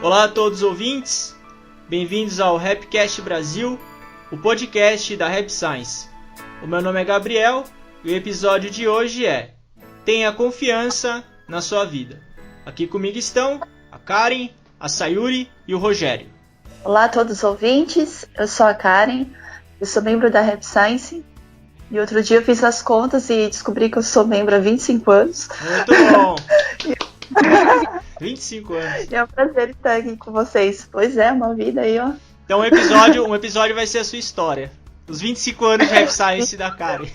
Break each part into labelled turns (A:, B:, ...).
A: Olá a todos os ouvintes, bem-vindos ao Rapcast Brasil, o podcast da Rap Science. O meu nome é Gabriel e o episódio de hoje é Tenha Confiança na Sua Vida. Aqui comigo estão a Karen, a Sayuri e o Rogério.
B: Olá a todos os ouvintes, eu sou a Karen, eu sou membro da Rap Science e outro dia eu fiz as contas e descobri que eu sou membro há 25 anos.
A: Muito bom! 25 anos.
B: E é um prazer estar aqui com vocês. Pois é, uma vida aí, ó.
A: Então um episódio vai ser a sua história. Os 25 anos de Rap Science da Karen.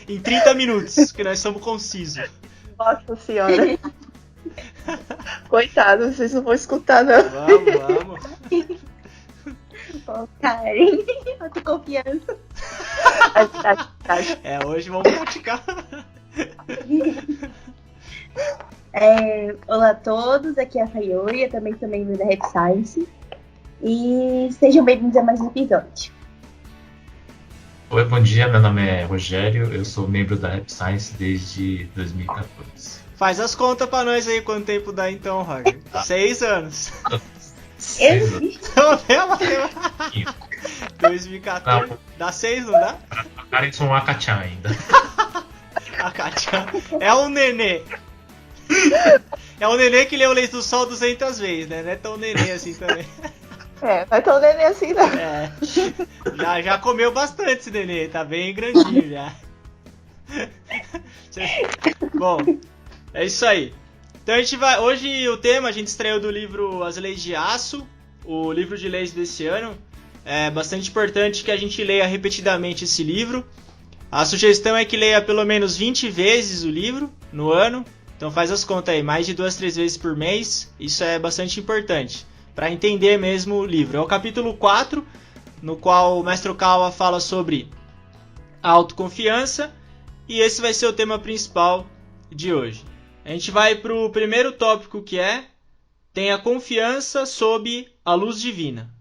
A: Em 30 minutos, que nós somos concisos.
B: Nossa senhora. Coitado, vocês não vão escutar, não.
A: Vamos.
C: Pô, Karen, eu tô confiança.
A: Hoje vamos praticar.
C: Olá a todos, aqui é a Sayuri, eu também sou membro da Rap Science. E sejam bem-vindos a mais um episódio.
D: Oi, bom dia, meu nome é Rogério, eu sou membro da Rap Science desde 2014.
A: Faz as contas pra nós aí, quanto tempo dá então, Roger? 6 anos.
D: 6 anos.
A: 2014.
D: Não.
A: Dá 6, não dá?
D: A Karen sou um Akachan ainda.
A: A Katia é um nenê. É um nenê que leu Leis do Sol 200 vezes, né? Não é tão nenê assim também.
B: Não é tão neném assim, não.
A: Já comeu bastante esse nenê, tá bem grandinho já. Bom, é isso aí. Então a gente vai. Hoje o tema a gente estreou do livro As Leis de Aço, o livro de leis desse ano. É bastante importante que a gente leia repetidamente esse livro. A sugestão é que leia pelo menos 20 vezes o livro no ano. Então faz as contas aí, mais de 2, 3 vezes por mês. Isso é bastante importante para entender mesmo o livro. É o capítulo 4, no qual o Mestre Okawa fala sobre a autoconfiança. E esse vai ser o tema principal de hoje. A gente vai para o primeiro tópico, que é Tenha confiança sob a luz divina.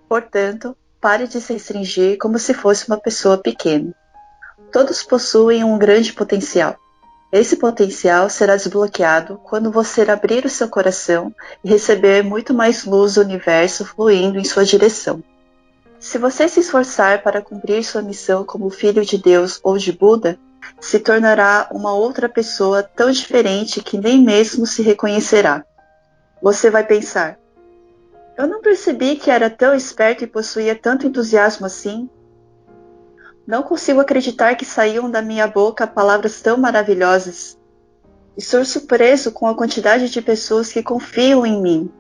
B: Portanto, pare de se restringir como se fosse uma pessoa pequena. Todos possuem um grande potencial. Esse potencial será desbloqueado quando você abrir o seu coração e receber muito mais luz do universo fluindo em sua direção. Se você se esforçar para cumprir sua missão como filho de Deus ou de Buda, se tornará uma outra pessoa tão diferente que nem mesmo se reconhecerá. Você vai pensar: eu não percebi que era tão esperto e possuía tanto entusiasmo assim. Não consigo acreditar que saíam da minha boca palavras tão maravilhosas. Estou surpreso com a quantidade de pessoas que confiam em mim.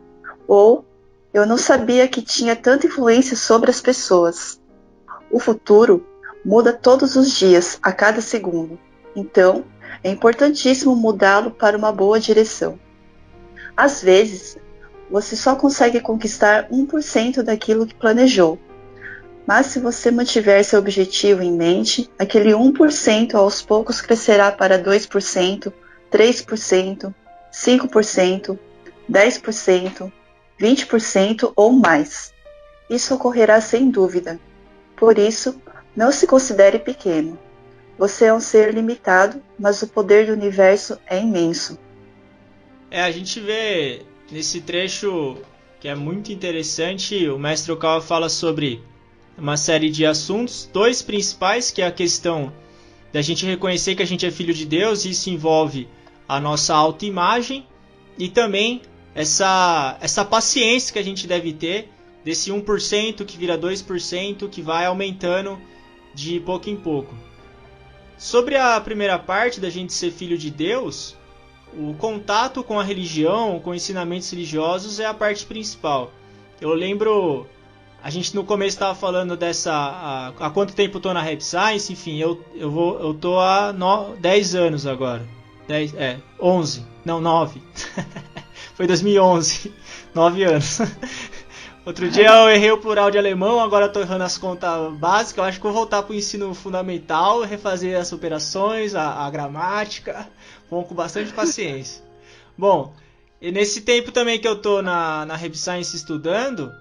B: Ou, eu não sabia que tinha tanta influência sobre as pessoas. O futuro muda todos os dias, a cada segundo. Então, é importantíssimo mudá-lo para uma boa direção. Às vezes, você só consegue conquistar 1% daquilo que planejou. Mas se você mantiver seu objetivo em mente, aquele 1% aos poucos crescerá para 2%, 3%, 5%, 10%, 20% ou mais. Isso ocorrerá sem dúvida. Por isso, não se considere pequeno. Você é um ser limitado, mas o poder do universo é imenso.
A: A gente vê nesse trecho que é muito interessante, o Mestre Okawa fala sobre uma série de assuntos, 2 principais, que é a questão da gente reconhecer que a gente é filho de Deus, e isso envolve a nossa autoimagem, e também essa paciência que a gente deve ter, desse 1% que vira 2%, que vai aumentando de pouco em pouco. Sobre a primeira parte da gente ser filho de Deus, o contato com a religião, com ensinamentos religiosos é a parte principal. Eu lembro, a gente no começo estava falando há quanto tempo eu estou na Rap Science, enfim, eu tô há 10 anos agora. 11, não, 9. Foi 2011, 9 anos. Outro dia eu errei o plural de alemão, agora estou errando as contas básicas. Eu acho que vou voltar para o ensino fundamental, refazer as operações, a gramática. Vamos com bastante paciência. Bom, E nesse tempo também que eu tô na Rap Science estudando,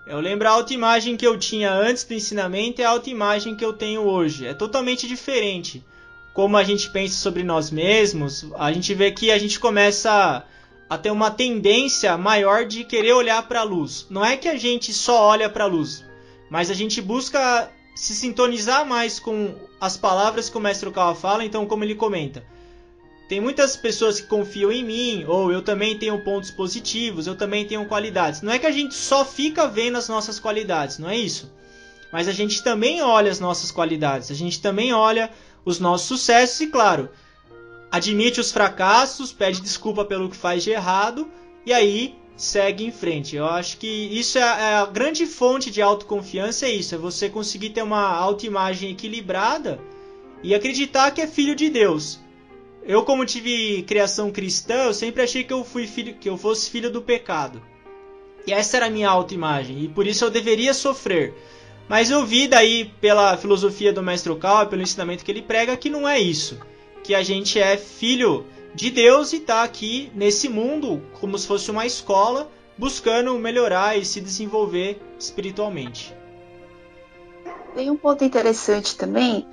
A: eu lembro a autoimagem que eu tinha antes do ensinamento e a autoimagem que eu tenho hoje. É totalmente diferente. Como a gente pensa sobre nós mesmos, a gente vê que a gente começa a ter uma tendência maior de querer olhar para a luz. Não é que a gente só olha para a luz, mas a gente busca se sintonizar mais com as palavras que o Mestre Okawa fala. Então, como ele comenta, tem muitas pessoas que confiam em mim, ou eu também tenho pontos positivos, eu também tenho qualidades. Não é que a gente só fica vendo as nossas qualidades, não é isso. Mas a gente também olha as nossas qualidades, a gente também olha os nossos sucessos e, claro, admite os fracassos, pede desculpa pelo que faz de errado e aí segue em frente. Eu acho que isso é a grande fonte de autoconfiança, é isso, é você conseguir ter uma autoimagem equilibrada e acreditar que é filho de Deus. Eu, como tive criação cristã, eu sempre achei que eu fosse filho do pecado. E essa era a minha autoimagem, e por isso eu deveria sofrer. Mas eu vi daí, pela filosofia do Mestre Okawa, pelo ensinamento que ele prega, que não é isso. Que a gente é filho de Deus e está aqui nesse mundo, como se fosse uma escola, buscando melhorar e se desenvolver espiritualmente.
B: Tem um ponto interessante também,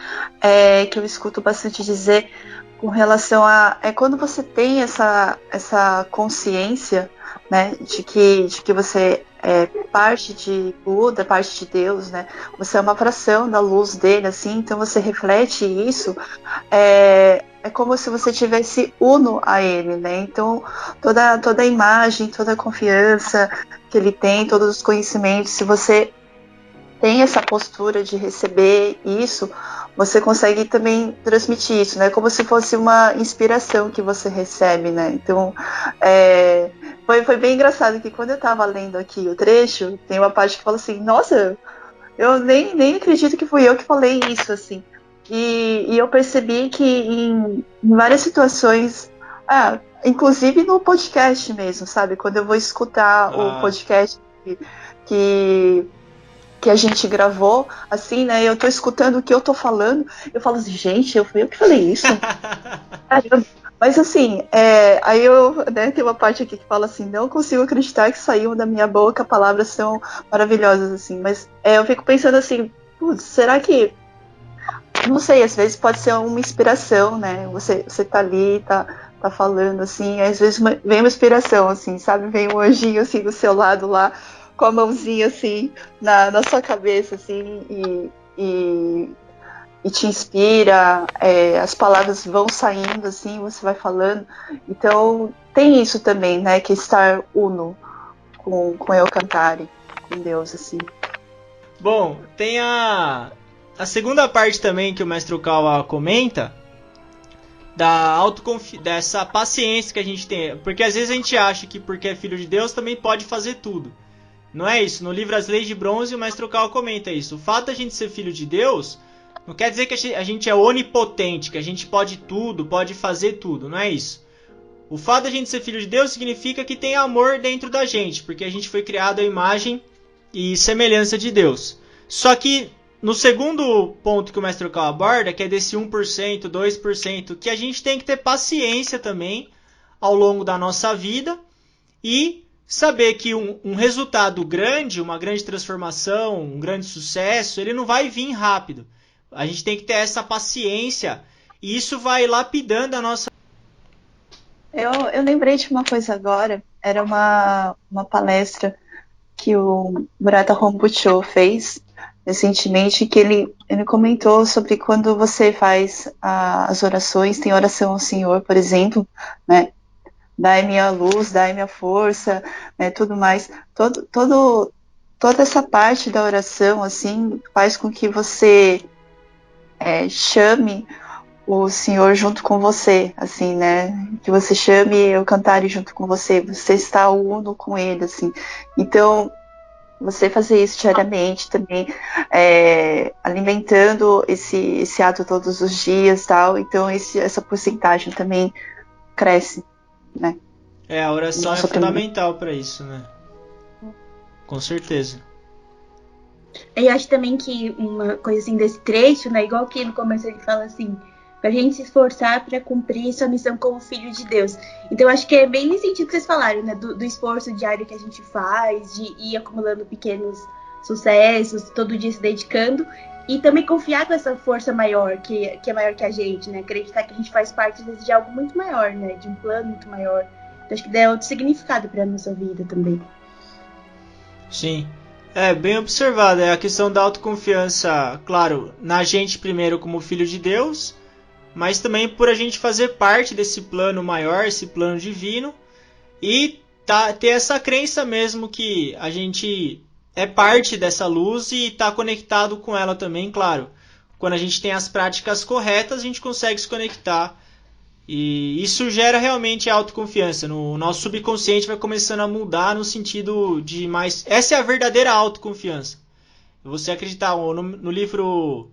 B: que eu escuto bastante dizer com relação a quando você tem essa consciência, né, de que você é parte de Buda, parte de Deus, né? Você é uma fração da luz dele, assim, então você reflete isso. É como se você tivesse uno a ele, né? Então toda a imagem, toda a confiança que ele tem, todos os conhecimentos, se você tem essa postura de receber isso, você consegue também transmitir isso, né? Como se fosse uma inspiração que você recebe, né? Então, foi bem engraçado que quando eu estava lendo aqui o trecho, tem uma parte que fala assim, nossa, eu nem acredito que fui eu que falei isso, assim. E eu percebi que em várias situações, inclusive no podcast mesmo, sabe? Quando eu vou escutar o podcast que a gente gravou, assim, né? Eu tô escutando o que eu tô falando, eu falo assim, gente, fui eu que falei isso. Mas assim, aí né, tem uma parte aqui que fala assim, não consigo acreditar que saiu da minha boca, palavras são maravilhosas, assim, mas eu fico pensando assim, putz, será que, não sei, às vezes pode ser uma inspiração, né? Você tá ali, tá falando, assim, às vezes vem uma inspiração, assim, sabe? Vem um anjinho, assim, do seu lado lá, com a mãozinha, assim, na sua cabeça, assim, e te inspira, as palavras vão saindo, assim, você vai falando. Então, tem isso também, né, que é estar uno com Eu Cantare, com Deus, assim.
A: Bom, tem a segunda parte também que o Mestre Okawa comenta, dessa paciência que a gente tem. Porque às vezes a gente acha que porque é filho de Deus também pode fazer tudo. Não é isso. No livro As Leis de Bronze, o Mestre Okawa comenta isso. O fato da gente ser filho de Deus não quer dizer que a gente é onipotente, que a gente pode tudo, pode fazer tudo. Não é isso. O fato da gente ser filho de Deus significa que tem amor dentro da gente, porque a gente foi criado à imagem e semelhança de Deus. Só que no segundo ponto que o Mestre Okawa aborda, que é desse 1%, 2%, que a gente tem que ter paciência também ao longo da nossa vida e saber que um resultado grande, uma grande transformação, um grande sucesso, ele não vai vir rápido. A gente tem que ter essa paciência e isso vai lapidando a nossa...
B: Eu lembrei de uma coisa agora, era uma palestra que o Murata Rombucho fez recentemente, que ele comentou sobre quando você faz as orações, tem oração ao Senhor, por exemplo, né? Dai-me a luz, dai-me a força, né, tudo mais. Toda essa parte da oração, assim, faz com que você chame o Senhor junto com você, assim, né? Que você chame Eu Cantare junto com você. Você está uno com Ele, assim. Então, você fazer isso diariamente também, alimentando esse ato todos os dias, tal. Então, essa porcentagem também cresce. Né?
A: A oração é fundamental para isso, né? Com certeza.
C: Eu acho também que uma coisa assim desse trecho, né? Igual que no começo ele fala assim, para a gente se esforçar para cumprir sua missão como filho de Deus. Então, acho que é bem nesse sentido que vocês falaram, né? Do esforço diário que a gente faz, de ir acumulando pequenos sucessos, todo dia se dedicando, e também confiar com essa força maior, que é maior que a gente, né? Acreditar que a gente faz parte de algo muito maior, né? De um plano muito maior. Então, acho que dá outro significado para a nossa vida também.
A: Sim. Bem observado. É a questão da autoconfiança, claro, na gente primeiro como filho de Deus, mas também por a gente fazer parte desse plano maior, esse plano divino, e ter essa crença mesmo que a gente é parte dessa luz e está conectado com ela também, claro. Quando a gente tem as práticas corretas, a gente consegue se conectar. E isso gera realmente autoconfiança. No nosso subconsciente vai começando a mudar no sentido de mais... Essa é a verdadeira autoconfiança. Você acreditar, no livro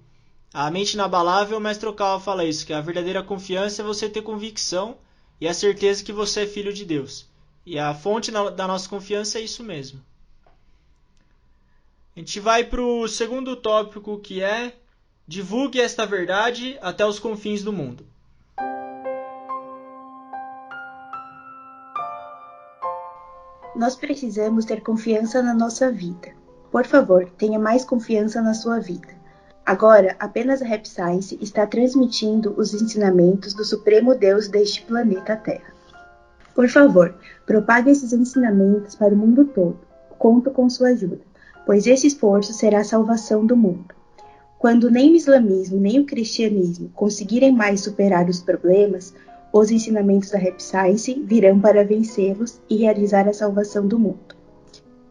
A: A Mente Inabalável, o Mestre Okawa fala isso, que a verdadeira confiança é você ter convicção e a certeza que você é filho de Deus. E a fonte da nossa confiança é isso mesmo. A gente vai para o segundo tópico, que é: divulgue esta verdade até os confins do mundo.
C: Nós precisamos ter confiança na nossa vida. Por favor, tenha mais confiança na sua vida. Agora, apenas a Rap Science está transmitindo os ensinamentos do Supremo Deus deste planeta Terra. Por favor, propague esses ensinamentos para o mundo todo. Conto com sua ajuda, pois esse esforço será a salvação do mundo. Quando nem o islamismo nem o cristianismo conseguirem mais superar os problemas, os ensinamentos da Rap Science virão para vencê-los e realizar a salvação do mundo.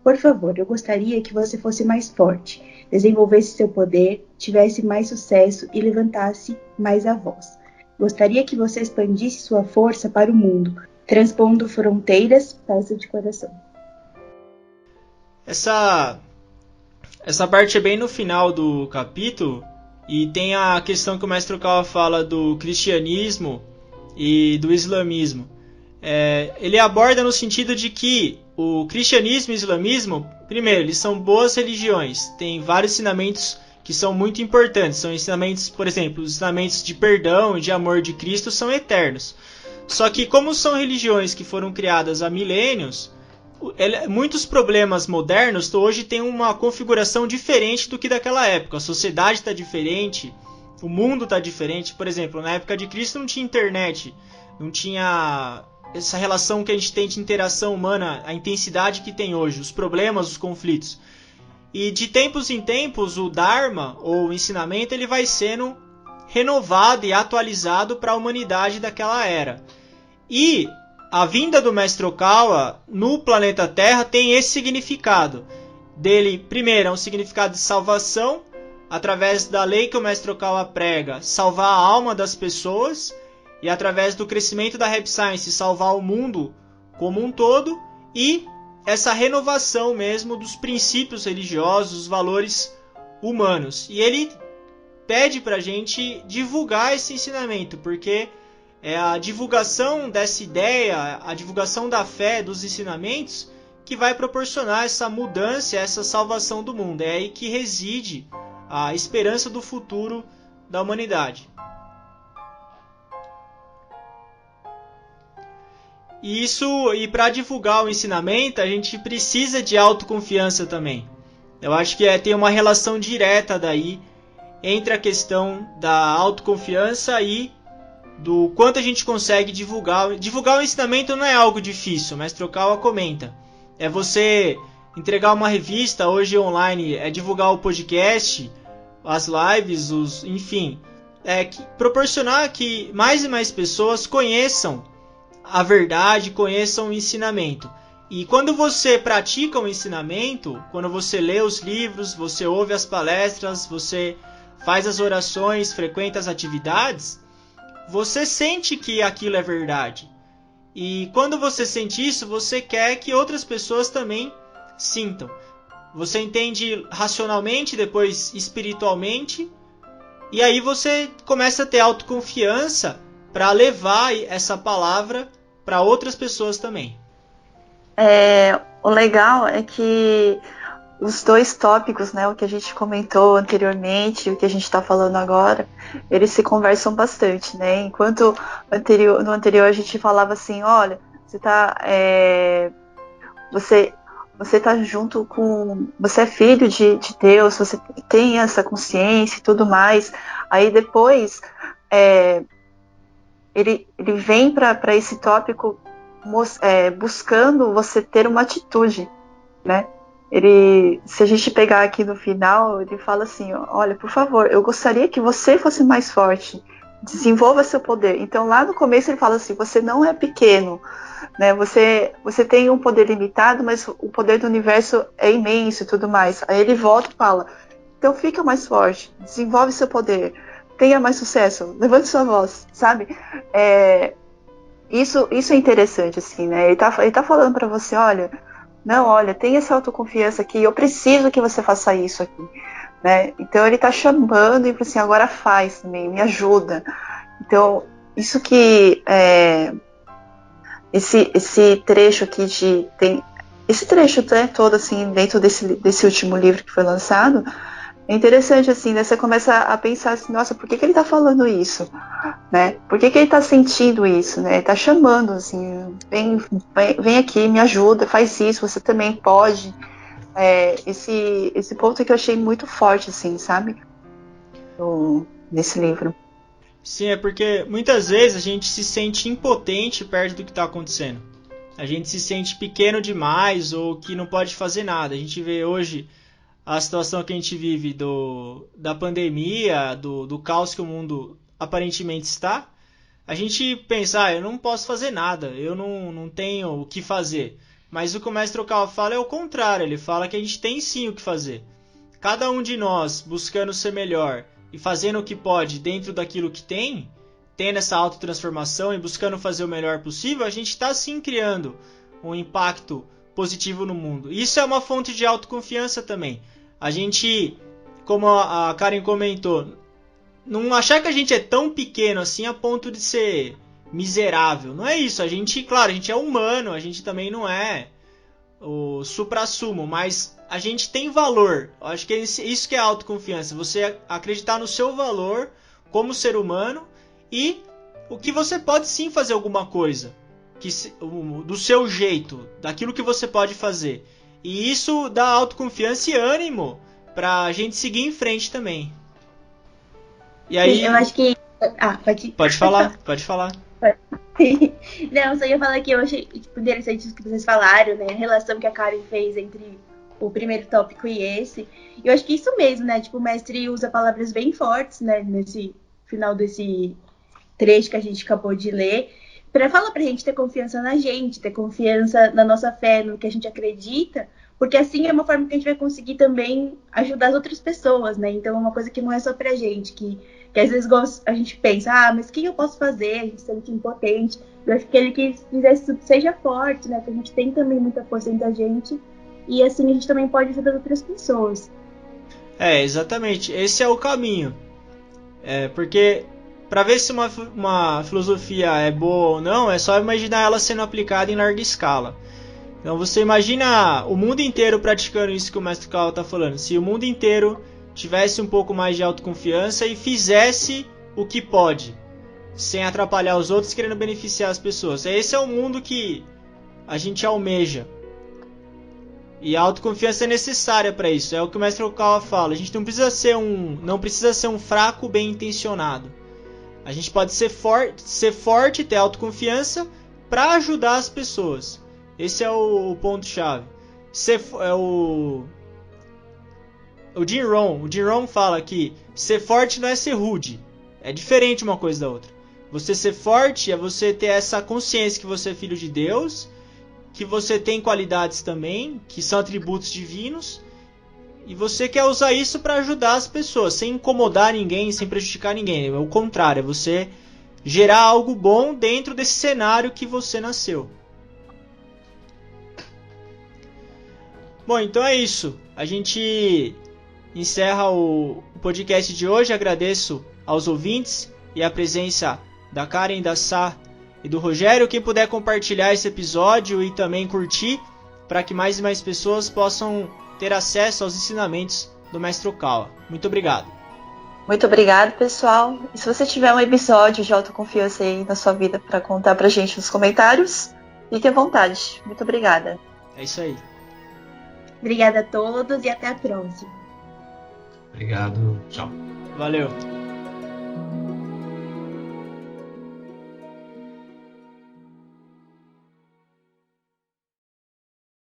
C: Por favor, eu gostaria que você fosse mais forte, desenvolvesse seu poder, tivesse mais sucesso e levantasse mais a voz. Gostaria que você expandisse sua força para o mundo, transpondo fronteiras, peço de coração.
A: Essa parte é bem no final do capítulo, e tem a questão que o Mestre Okawa fala do cristianismo e do islamismo. Ele aborda no sentido de que o cristianismo e o islamismo, primeiro, eles são boas religiões, tem vários ensinamentos que são muito importantes, são ensinamentos, por exemplo, os ensinamentos de perdão e de amor de Cristo são eternos. Só que como são religiões que foram criadas há milênios, muitos problemas modernos hoje têm uma configuração diferente do que daquela época. A sociedade está diferente, o mundo está diferente. Por exemplo, na época de Cristo não tinha internet, não tinha essa relação que a gente tem de interação humana, a intensidade que tem hoje, os problemas, os conflitos. E de tempos em tempos o Dharma, ou o ensinamento, ele vai sendo renovado e atualizado para a humanidade daquela era. E a vinda do Mestre Okawa no planeta Terra tem esse significado. Dele, primeiro, é um significado de salvação, através da lei que o Mestre Okawa prega, salvar a alma das pessoas, e através do crescimento da Rap Science, salvar o mundo como um todo, e essa renovação mesmo dos princípios religiosos, dos valores humanos. E ele pede para a gente divulgar esse ensinamento, porque é a divulgação dessa ideia, a divulgação da fé, dos ensinamentos, que vai proporcionar essa mudança, essa salvação do mundo. É aí que reside a esperança do futuro da humanidade. E para divulgar o ensinamento, a gente precisa de autoconfiança também. Eu acho que tem uma relação direta daí entre a questão da autoconfiança e do quanto a gente consegue divulgar. Divulgar o ensinamento não é algo difícil, mas Okawa comenta. É você entregar uma revista, hoje online, é divulgar o podcast, as lives, enfim. Proporcionar que mais e mais pessoas conheçam a verdade, conheçam o ensinamento. E quando você pratica o ensinamento, quando você lê os livros, você ouve as palestras, você faz as orações, frequenta as atividades, você sente que aquilo é verdade. E quando você sente isso, você quer que outras pessoas também sintam. Você entende racionalmente, depois espiritualmente, e aí você começa a ter autoconfiança para levar essa palavra para outras pessoas também.
B: O legal é que os dois tópicos, né, o que a gente comentou anteriormente e o que a gente está falando agora, eles se conversam bastante, né? Enquanto no anterior a gente falava assim, olha, você tá junto com, você é filho de Deus, você tem essa consciência e tudo mais. Aí depois ele vem para esse tópico buscando você ter uma atitude, né? Se a gente pegar aqui no final, ele fala assim, olha, por favor, eu gostaria que você fosse mais forte, desenvolva seu poder. Então lá no começo ele fala assim, você não é pequeno, né? Você tem um poder limitado, mas o poder do universo é imenso e tudo mais. Aí ele volta e fala, então fica mais forte, desenvolve seu poder, tenha mais sucesso, levante sua voz, sabe? Isso é interessante, assim, né? Ele tá falando para você, olha, tenha essa autoconfiança aqui, eu preciso que você faça isso aqui, né? Então ele tá chamando e assim, agora faz também, me ajuda. Então, isso que esse trecho aqui esse trecho, né, todo assim, dentro desse último livro que foi lançado, é interessante, assim, né? Você começa a pensar assim, nossa, por que ele tá falando isso, né? Por que ele tá sentindo isso, né? Ele tá chamando, assim, vem aqui, me ajuda, faz isso, você também pode. Esse ponto que eu achei muito forte, assim, sabe? Nesse livro.
A: Sim, é porque muitas vezes a gente se sente impotente perto do que está acontecendo. A gente se sente pequeno demais ou que não pode fazer nada. A gente vê hoje a situação que a gente vive da pandemia, do caos que o mundo aparentemente está. A gente pensa, eu não posso fazer nada, eu não tenho o que fazer. Mas o que o Mestre Okawa fala é o contrário, ele fala que a gente tem sim o que fazer. Cada um de nós buscando ser melhor e fazendo o que pode dentro daquilo que tem, tendo essa autotransformação e buscando fazer o melhor possível, a gente está sim criando um impacto positivo no mundo. Isso é uma fonte de autoconfiança também. A gente, como a Karen comentou, não achar que a gente é tão pequeno assim a ponto de ser miserável. Não é isso. Claro, a gente é humano, a gente também não é o suprassumo, mas a gente tem valor. Eu acho que isso que é autoconfiança. Você acreditar no seu valor como ser humano e o que você pode sim fazer alguma coisa do seu jeito, daquilo que você pode fazer. E isso dá autoconfiança e ânimo pra gente seguir em frente também. E aí,
C: sim, eu acho que...
A: Pode falar.
C: Não, só ia falar que eu achei interessante o que vocês falaram, né? A relação que a Karen fez entre o primeiro tópico e esse. Eu acho que isso mesmo, né? Tipo, o mestre usa palavras bem fortes, né? Nesse final desse trecho que a gente acabou de ler, para falar pra gente ter confiança na gente, ter confiança na nossa fé, no que a gente acredita, porque assim é uma forma que a gente vai conseguir também ajudar as outras pessoas, né? Então é uma coisa que não é só pra gente, que às vezes a gente pensa, mas o que eu posso fazer? A gente se sente impotente. Eu acho que ele quis dizer isso, seja forte, né? Que a gente tem também muita força dentro da gente e assim a gente também pode ajudar outras pessoas.
A: Exatamente. Esse é o caminho. Porque para ver se uma filosofia é boa ou não, é só imaginar ela sendo aplicada em larga escala. Então você imagina o mundo inteiro praticando isso que o Mestre Okawa está falando. Se o mundo inteiro tivesse um pouco mais de autoconfiança e fizesse o que pode, sem atrapalhar os outros, querendo beneficiar as pessoas. Esse é o mundo que a gente almeja. E a autoconfiança é necessária para isso. É o que o Mestre Okawa fala. A gente não precisa ser um fraco bem intencionado. A gente pode ser forte, ter autoconfiança para ajudar as pessoas. Esse é o ponto-chave. O Jim Rohn fala que ser forte não é ser rude. É diferente uma coisa da outra. Você ser forte é você ter essa consciência que você é filho de Deus, que você tem qualidades também, que são atributos divinos, e você quer usar isso para ajudar as pessoas, sem incomodar ninguém, sem prejudicar ninguém. É o contrário, é você gerar algo bom dentro desse cenário que você nasceu. Bom, então é isso. A gente encerra o podcast de hoje. Agradeço aos ouvintes e a presença da Karen, da Sá e do Rogério. Quem puder compartilhar esse episódio e também curtir, para que mais e mais pessoas possam ter acesso aos ensinamentos do Mestre Okawa. Muito obrigado.
B: Muito obrigado, pessoal. E se você tiver um episódio de autoconfiança aí na sua vida para contar pra gente nos comentários, fique à vontade. Muito obrigada.
A: É isso aí.
C: Obrigada a todos e até a próxima.
D: Obrigado. Tchau.
A: Valeu.